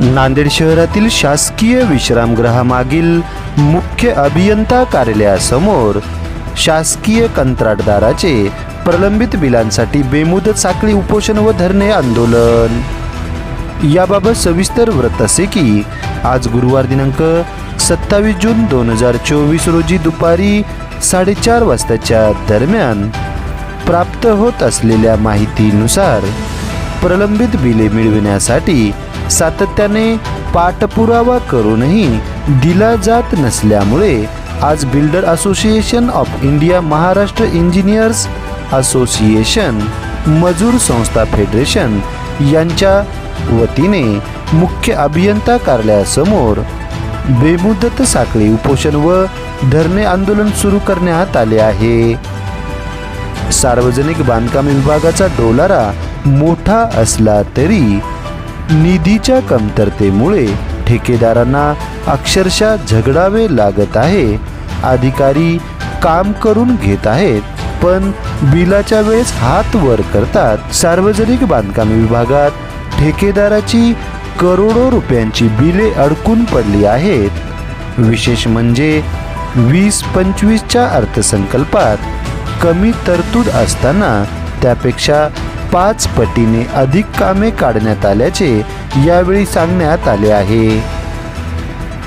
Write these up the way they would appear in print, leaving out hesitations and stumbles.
नांदेड शहरातील शासकीय विश्रामगृहामागील मुख्य अभियंता कार्यालयासमोर शासकीय कंत्राटदाराचे प्रलंबित बिलांसाठी बेमुदत साखळी उपोषण व धरणे आंदोलन। याबाबत सविस्तर वृत्त असे की आज गुरुवार दिनांक 27 जून 2024 रोजी दुपारी 4:30 वाजताच्या दरम्यान प्राप्त होत असलेल्या माहितीनुसार प्रलंबित बिले मिळविण्यासाठी सातत्याने पाठपुरावा करूनही दिला जात नसल्यामुळे आज builder association of India, Maharashtra engineers association, मजूर संस्था फेडरेशन यांच्या वतीने मुख्य अभियंता कार्यालयासमोर बेमुदत साखळी उपोषण व धरणे आंदोलन सुरू करण्यात आले आहे। सार्वजनिक बांधकाम विभागाचा डोलारा मोठा असला तरी निधीच्या कमतरतेमुळे ठेकेदारांना अक्षरशः झगडावे लागत आहे। अधिकारी काम करून घेत आहेत पण बिलाच्या वेळेस हात वर करतात। सार्वजनिक बांधकाम विभागात ठेकेदाराची करोडो रुपयांची बिले अडकून पडली आहेत। विशेष म्हणजे 20-25च्या अर्थसंकल्पात कमी तरतूद असताना त्यापेक्षा 5 पटीने अधिक कामे काढण्यात आल्याचे यावेळी सांगण्यात आले आहे।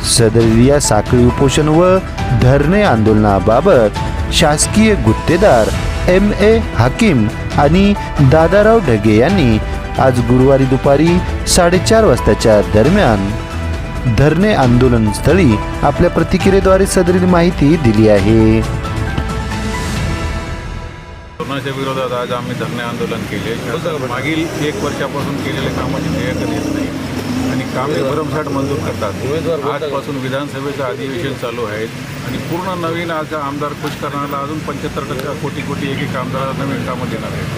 सदरीय साखळी उपोषण व धरणे आंदोलनाबाबत शासकीय गुत्तेदार MA हाकीम आणि दादाराव ढगे यांनी आज गुरुवारी दुपारी 4:30 वाजताच्या दरम्यान धरणे आंदोलन स्थळी आपल्या प्रतिक्रियेद्वारे सदरील माहिती दिली आहे। कोरोनाच्या विरोधात आज आम्ही धरणे आंदोलन केले। मागील 1 वर्षापासून केलेले कामाची देयकं देत नाही आणि कामे भरमसाठ मंजूर करतात। आजपासून विधानसभेचं अधिवेशन चालू आहे आणि पूर्ण नवीन आज आमदार खुश करण्याला अजून 75% कोटी एक आमदाराला नवीन कामं देणार आहेत।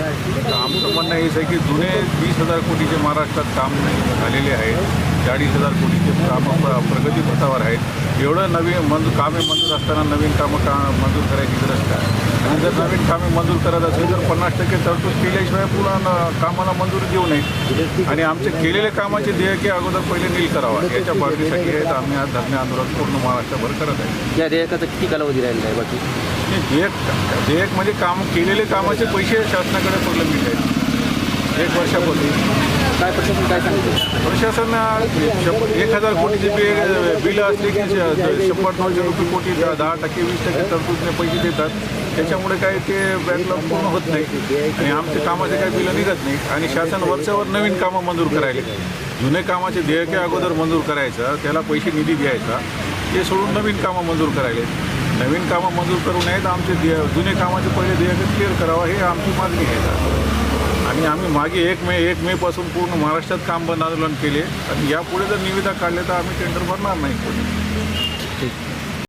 तर आमचं म्हणणं हेच आहे की जुने 20,000 कोटीचे महाराष्ट्रात काम झालेले आहेत, 40,000 कोटीचे कामं प्रगतीपथावर आहेत। एवढं नवीन कामे मंजूर असताना नवीन कामं मंजूर करायची गरज काय? आणि जर नवीन कामे मंजूर करत असेल तर 50% तरतूद केल्याशिवाय पूर्ण कामाला मंजुरी देऊ नये आणि आमचे केलेल्या कामाचे देयके अगोदर पहिले नील करावा याच्या मागणीसाठी आहेत आम्ही आज धरणे आंदोलन पूर्ण महाराष्ट्रभर करत आहे। या देयकाचा किती कालावधी राहिलेला आहे? बाकी देयक म्हणजे काम कामाचे पैसे शासनाकडे प्रलंबित आहेत 1 वर्षापासून। काय प्रशासन काय सांगते? प्रशासन 1,000 कोटीचे बिलं असले की 100-200 कोटी 10%, 20% तरतूदने पैसे देतात। त्याच्यामुळे काय ते बॅकलॉग पूर्ण होत नाही आणि आमच्या कामाचे काही बिलं निघत नाही आणि शासन वरच्यावर नवीन कामं मंजूर करायले। जुने कामाचे देयके अगोदर मंजूर करायचं, त्याला पैसे निधी द्यायचा, ते सोडून नवीन कामं मंजूर करायले। नवीन कामं मंजूर करू नयेत, आमचे जुने कामाचे पहिले देयके क्लिअर करावं हे आमची मागणी आहे। आणि आम्ही मागे 1 मे पासून पूर्ण महाराष्ट्रात काम बंद आंदोलन केले आणि यापुढे जर निविदा काढले तर आम्ही टेंडर भरणार नाही। ठीक।